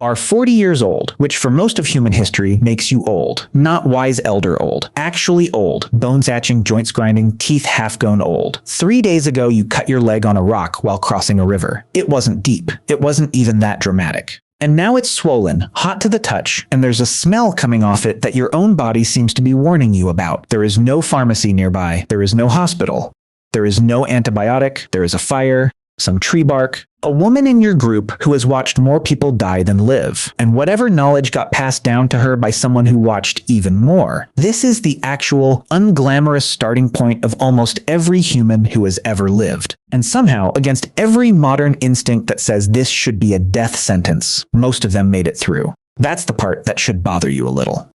are 40 years old, which for most of human history makes you old. Not wise elder old. Actually old. Bones atching, joints grinding, teeth half-gone old. 3 days ago you cut your leg on a rock while crossing a river. It wasn't deep. It wasn't even that dramatic. And now it's swollen, hot to the touch, and there's a smell coming off it that your own body seems to be warning you about. There is no pharmacy nearby. There is no hospital. There is no antibiotic. There is a fire, some tree bark, a woman in your group who has watched more people die than live, and whatever knowledge got passed down to her by someone who watched even more. This is the actual, unglamorous starting point of almost every human who has ever lived. And somehow, against every modern instinct that says this should be a death sentence, most of them made it through. That's the part that should bother you a little.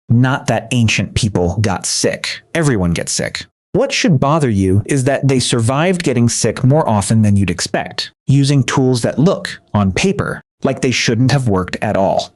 Not that ancient people got sick. Everyone gets sick. What should bother you is that they survived getting sick more often than you'd expect, using tools that look, on paper, like they shouldn't have worked at all.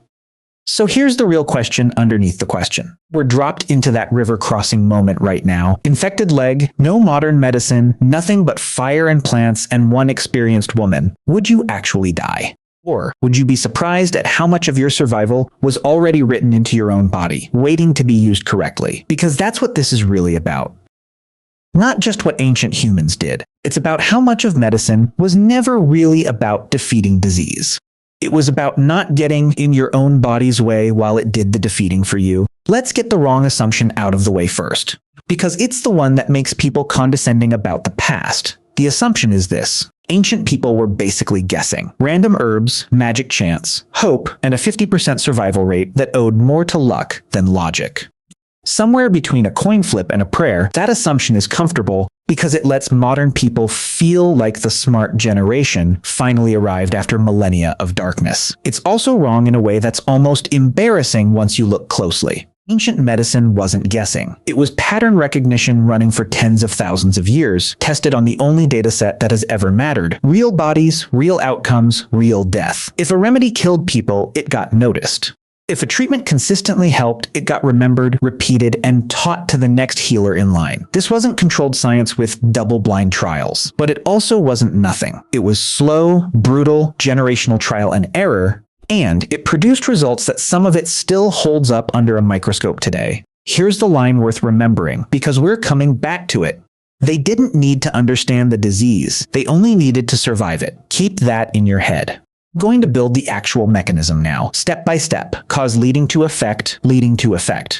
So here's the real question underneath the question. We're dropped into that river crossing moment right now. Infected leg, no modern medicine, nothing but fire and plants, and one experienced woman. Would you actually die? Or would you be surprised at how much of your survival was already written into your own body, waiting to be used correctly? Because that's what this is really about. Not just what ancient humans did. It's about how much of medicine was never really about defeating disease. It was about not getting in your own body's way while it did the defeating for you. Let's get the wrong assumption out of the way first, because it's the one that makes people condescending about the past. The assumption is this: ancient people were basically guessing. Random herbs, magic chance, hope, and a 50% survival rate that owed more to luck than logic. Somewhere between a coin flip and a prayer, that assumption is comfortable because it lets modern people feel like the smart generation finally arrived after millennia of darkness. It's also wrong in a way that's almost embarrassing once you look closely. Ancient medicine wasn't guessing. It was pattern recognition running for tens of thousands of years, tested on the only dataset that has ever mattered. Real bodies, real outcomes, real death. If a remedy killed people, it got noticed. If a treatment consistently helped, it got remembered, repeated, and taught to the next healer in line. This wasn't controlled science with double-blind trials, but it also wasn't nothing. It was slow, brutal, generational trial and error, and it produced results that some of it still holds up under a microscope today. Here's the line worth remembering, because we're coming back to it. They didn't need to understand the disease. They only needed to survive it. Keep that in your head. Going to build the actual mechanism now, step by step, cause leading to effect,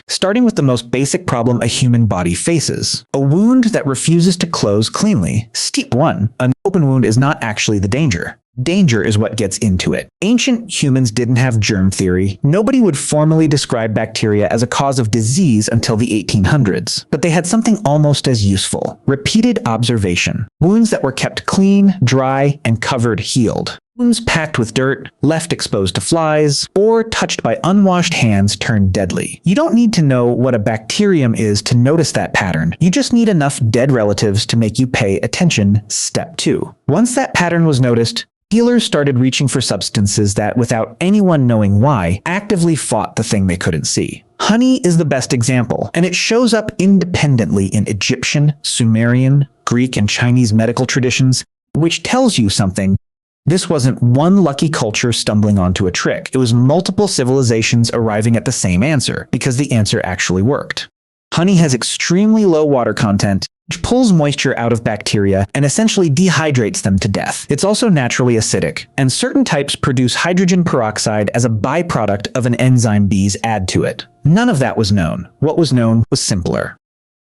starting with the most basic problem a human body faces. A wound that refuses to close cleanly. Step 1. An open wound is not actually the danger. Danger is what gets into it. Ancient humans didn't have germ theory. Nobody would formally describe bacteria as a cause of disease until the 1800s. But they had something almost as useful: repeated observation. Wounds that were kept clean, dry, and covered healed. Wounds packed with dirt, left exposed to flies, or touched by unwashed hands turned deadly. You don't need to know what a bacterium is to notice that pattern. You just need enough dead relatives to make you pay attention. Step 2. Once that pattern was noticed, healers started reaching for substances that, without anyone knowing why, actively fought the thing they couldn't see. Honey is the best example, and it shows up independently in Egyptian, Sumerian, Greek, and Chinese medical traditions, which tells you something. This wasn't one lucky culture stumbling onto a trick. It was multiple civilizations arriving at the same answer, because the answer actually worked. Honey has extremely low water content, which pulls moisture out of bacteria and essentially dehydrates them to death. It's also naturally acidic, and certain types produce hydrogen peroxide as a byproduct of an enzyme bees add to it. None of that was known. What was known was simpler.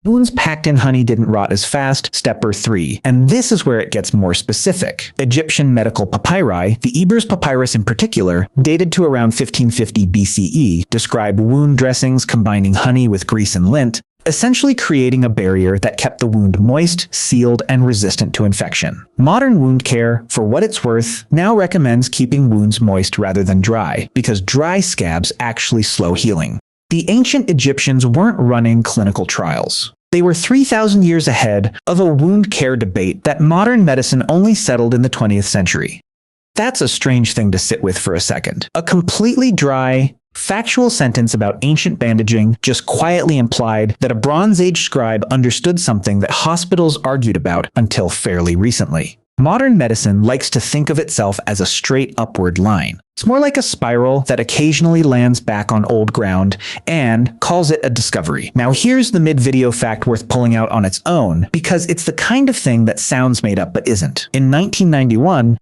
Wounds packed in honey didn't rot as fast. Step 3. And this is where it gets more specific. Egyptian medical papyri, the Ebers papyrus in particular, dated to around 1550 BCE, describe wound dressings combining honey with grease and lint, essentially creating a barrier that kept the wound moist, sealed, and resistant to infection. Modern wound care, for what it's worth, now recommends keeping wounds moist rather than dry, because dry scabs actually slow healing. The ancient Egyptians weren't running clinical trials. They were 3,000 years ahead of a wound care debate that modern medicine only settled in the 20th century. That's a strange thing to sit with for a second. A completely dry, factual sentence about ancient bandaging just quietly implied that a Bronze Age scribe understood something that hospitals argued about until fairly recently. Modern medicine likes to think of itself as a straight upward line. It's more like a spiral that occasionally lands back on old ground and calls it a discovery. Now here's the mid-video fact worth pulling out on its own, because it's the kind of thing that sounds made up but isn't. In 1991,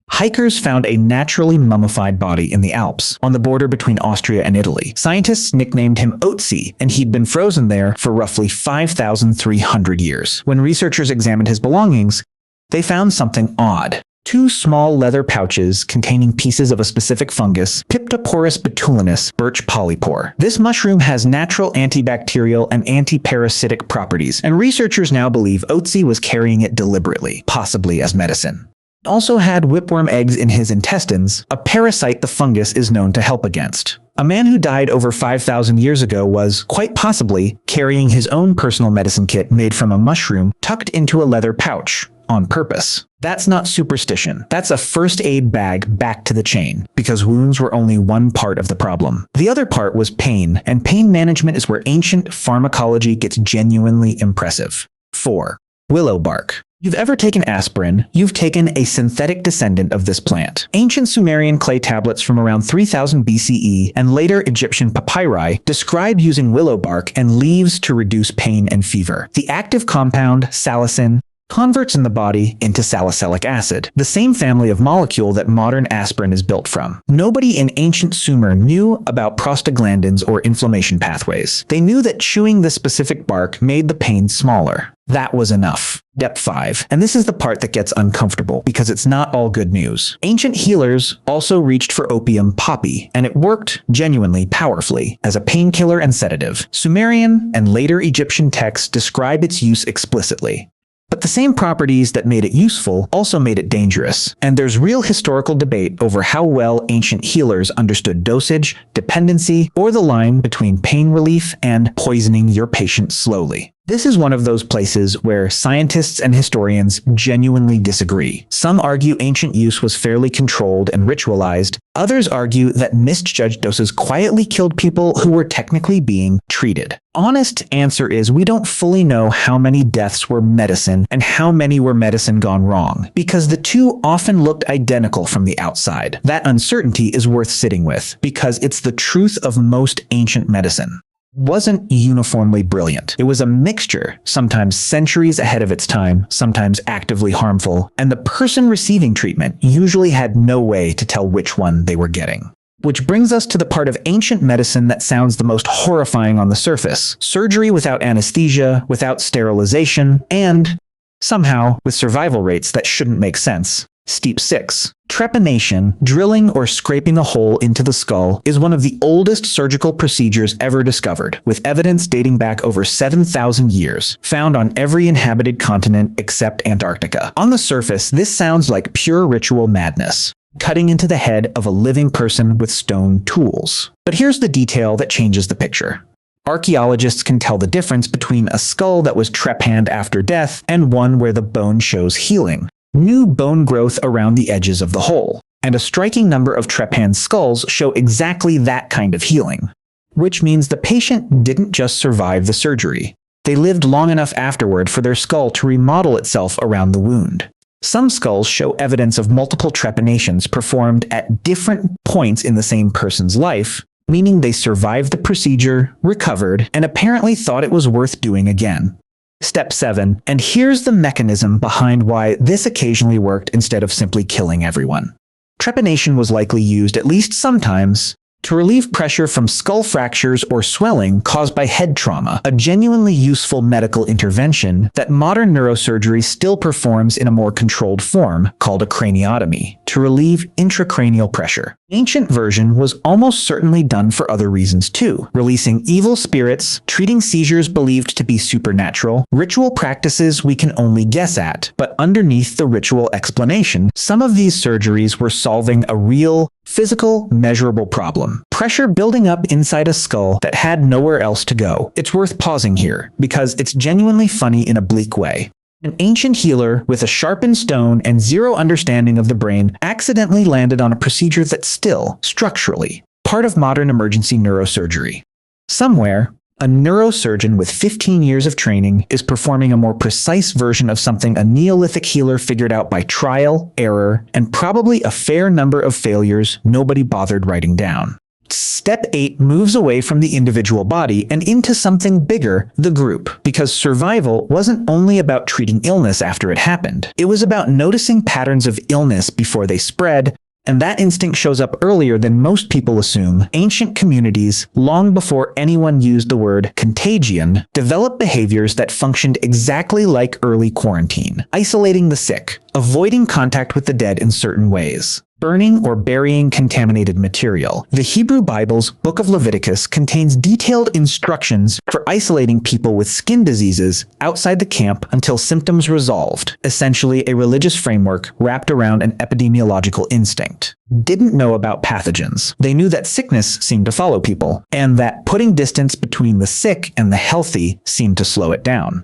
hikers found a naturally mummified body in the Alps, on the border between Austria and Italy. Scientists nicknamed him Otzi, and he'd been frozen there for roughly 5,300 years. When researchers examined his belongings, they found something odd. Two small leather pouches containing pieces of a specific fungus, Piptoporus botulinus birch polypore. This mushroom has natural antibacterial and antiparasitic properties, and researchers now believe Otzi was carrying it deliberately, possibly as medicine. He also had whipworm eggs in his intestines, a parasite the fungus is known to help against. A man who died over 5,000 years ago was, quite possibly, carrying his own personal medicine kit made from a mushroom tucked into a leather pouch, on purpose. That's not superstition. That's a first aid bag back to the chain, because wounds were only one part of the problem. The other part was pain, and pain management is where ancient pharmacology gets genuinely impressive. 4. Willow bark. You've ever taken aspirin, you've taken a synthetic descendant of this plant. Ancient Sumerian clay tablets from around 3000 BCE and later Egyptian papyri describe using willow bark and leaves to reduce pain and fever. The active compound, salicin, converts in the body into salicylic acid, the same family of molecule that modern aspirin is built from. Nobody in ancient Sumer knew about prostaglandins or inflammation pathways. They knew that chewing this specific bark made the pain smaller. That was enough. Step 5. And this is the part that gets uncomfortable, because it's not all good news. Ancient healers also reached for opium poppy, and it worked genuinely powerfully as a painkiller and sedative. Sumerian and later Egyptian texts describe its use explicitly. But the same properties that made it useful also made it dangerous, and there's real historical debate over how well ancient healers understood dosage, dependency, or the line between pain relief and poisoning your patient slowly. This is one of those places where scientists and historians genuinely disagree. Some argue ancient use was fairly controlled and ritualized. Others argue that misjudged doses quietly killed people who were technically being treated. Honest answer is we don't fully know how many deaths were medicine and how many were medicine gone wrong, because the two often looked identical from the outside. That uncertainty is worth sitting with, because it's the truth of most ancient medicine. Wasn't uniformly brilliant. It was a mixture, sometimes centuries ahead of its time, sometimes actively harmful, and the person receiving treatment usually had no way to tell which one they were getting. Which brings us to the part of ancient medicine that sounds the most horrifying on the surface. Surgery without anesthesia, without sterilization, and, somehow, with survival rates that shouldn't make sense. Step 6. Trepanation, drilling or scraping a hole into the skull, is one of the oldest surgical procedures ever discovered, with evidence dating back over 7,000 years, found on every inhabited continent except Antarctica. On the surface, this sounds like pure ritual madness, cutting into the head of a living person with stone tools. But here's the detail that changes the picture. Archaeologists can tell the difference between a skull that was trepanned after death and one where the bone shows healing. New bone growth around the edges of the hole, and a striking number of trepanned skulls show exactly that kind of healing. Which means the patient didn't just survive the surgery. They lived long enough afterward for their skull to remodel itself around the wound. Some skulls show evidence of multiple trepanations performed at different points in the same person's life, meaning they survived the procedure, recovered, and apparently thought it was worth doing again. Step 7, and here's the mechanism behind why this occasionally worked instead of simply killing everyone. Trepanation was likely used at least sometimes to relieve pressure from skull fractures or swelling caused by head trauma, a genuinely useful medical intervention that modern neurosurgery still performs in a more controlled form called a craniotomy, to relieve intracranial pressure. The ancient version was almost certainly done for other reasons too, releasing evil spirits, treating seizures believed to be supernatural, ritual practices we can only guess at, but underneath the ritual explanation, some of these surgeries were solving a real, physical, measurable problem. Pressure building up inside a skull that had nowhere else to go. It's worth pausing here, because it's genuinely funny in a bleak way. An ancient healer with a sharpened stone and zero understanding of the brain accidentally landed on a procedure that's still, structurally, part of modern emergency neurosurgery. Somewhere, A neurosurgeon with 15 years of training is performing a more precise version of something a Neolithic healer figured out by trial, error, and probably a fair number of failures nobody bothered writing down. Step 8 moves away from the individual body and into something bigger, the group, because survival wasn't only about treating illness after it happened. It was about noticing patterns of illness before they spread, and that instinct shows up earlier than most people assume. Ancient communities, long before anyone used the word contagion, developed behaviors that functioned exactly like early quarantine, isolating the sick, avoiding contact with the dead in certain ways, burning or burying contaminated material. The Hebrew Bible's Book of Leviticus contains detailed instructions for isolating people with skin diseases outside the camp until symptoms resolved, essentially a religious framework wrapped around an epidemiological instinct. Didn't know about pathogens. They knew that sickness seemed to follow people, and that putting distance between the sick and the healthy seemed to slow it down.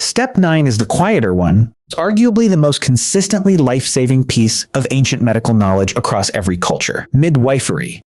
Step 9 is the quieter one. It's arguably the most consistently life-saving piece of ancient medical knowledge across every culture: midwifery.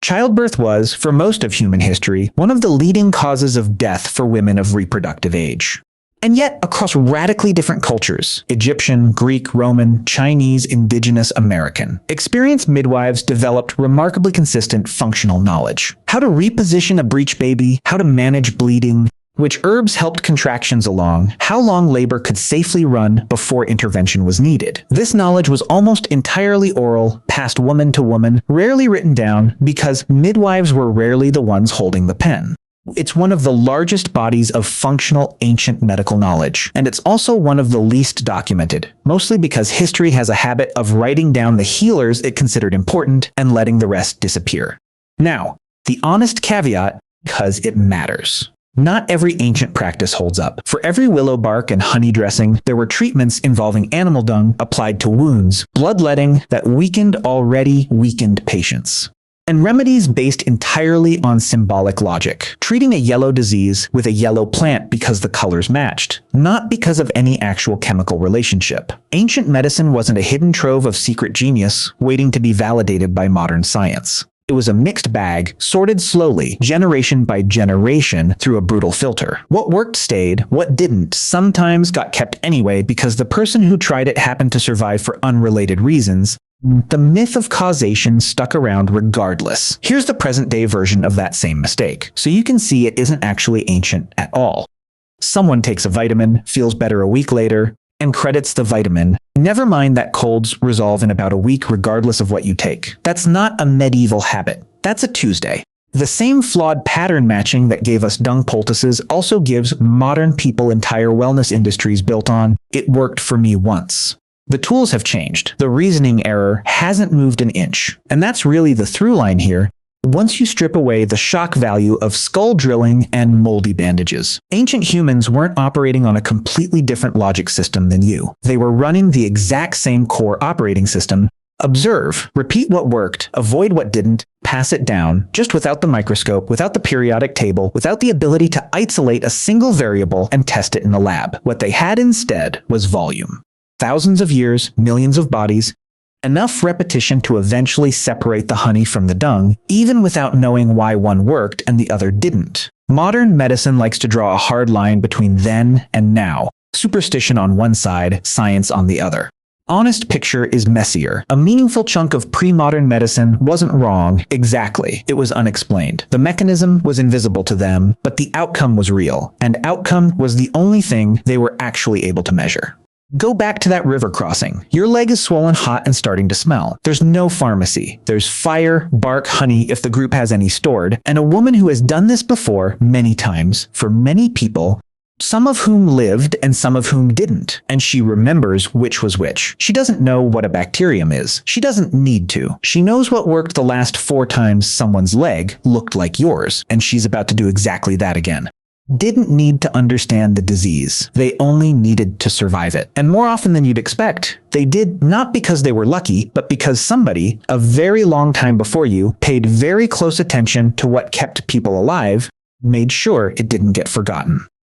Childbirth was, for most of human history, one of the leading causes of death for women of reproductive age. And yet, across radically different cultures — Egyptian, Greek, Roman, Chinese, indigenous, American — experienced midwives developed remarkably consistent functional knowledge. How to reposition a breech baby, how to manage bleeding, which herbs helped contractions along, how long labor could safely run before intervention was needed. This knowledge was almost entirely oral, passed woman to woman, rarely written down, because midwives were rarely the ones holding the pen. It's one of the largest bodies of functional ancient medical knowledge, and it's also one of the least documented, mostly because history has a habit of writing down the healers it considered important and letting the rest disappear. Now, the honest caveat: because it matters. Not every ancient practice holds up. For every willow bark and honey dressing, there were treatments involving animal dung applied to wounds, bloodletting that weakened already weakened patients, and remedies based entirely on symbolic logic, treating a yellow disease with a yellow plant because the colors matched, not because of any actual chemical relationship. Ancient medicine wasn't a hidden trove of secret genius waiting to be validated by modern science. It was a mixed bag, sorted slowly, generation by generation, through a brutal filter. What worked stayed, what didn't sometimes got kept anyway because the person who tried it happened to survive for unrelated reasons. The myth of causation stuck around regardless. Here's the present-day version of that same mistake, so you can see it isn't actually ancient at all. Someone takes a vitamin, feels better a week later, and credits the vitamin. Never mind that colds resolve in about a week regardless of what you take. That's not a medieval habit. That's a Tuesday. The same flawed pattern matching that gave us dung poultices also gives modern people entire wellness industries built on "it worked for me once." The tools have changed. The reasoning error hasn't moved an inch. And that's really the through line here. Once you strip away the shock value of skull drilling and moldy bandages, ancient humans weren't operating on a completely different logic system than you. They were running the exact same core operating system: observe, repeat what worked, avoid what didn't, pass it down, just without the microscope, without the periodic table, without the ability to isolate a single variable and test it in the lab. What they had instead was volume. Thousands of years, millions of bodies, enough repetition to eventually separate the honey from the dung, even without knowing why one worked and the other didn't. Modern medicine likes to draw a hard line between then and now. Superstition on one side, science on the other. Honest picture is messier. A meaningful chunk of pre-modern medicine wasn't wrong exactly. It was unexplained. The mechanism was invisible to them, but the outcome was real, and outcome was the only thing they were actually able to measure. Go back to that river crossing. Your leg is swollen hot and starting to smell. There's no pharmacy. There's fire, bark, honey if the group has any stored, and a woman who has done this before many times for many people, some of whom lived and some of whom didn't, and she remembers which was which. She doesn't know what a bacterium is. She doesn't need to. She knows what worked the last 4 times someone's leg looked like yours, and she's about to do exactly that again. Didn't need to understand the disease. They only needed to survive it. And more often than you'd expect, they did not because they were lucky, but because somebody, a very long time before you, paid very close attention to what kept people alive, made sure it didn't get forgotten.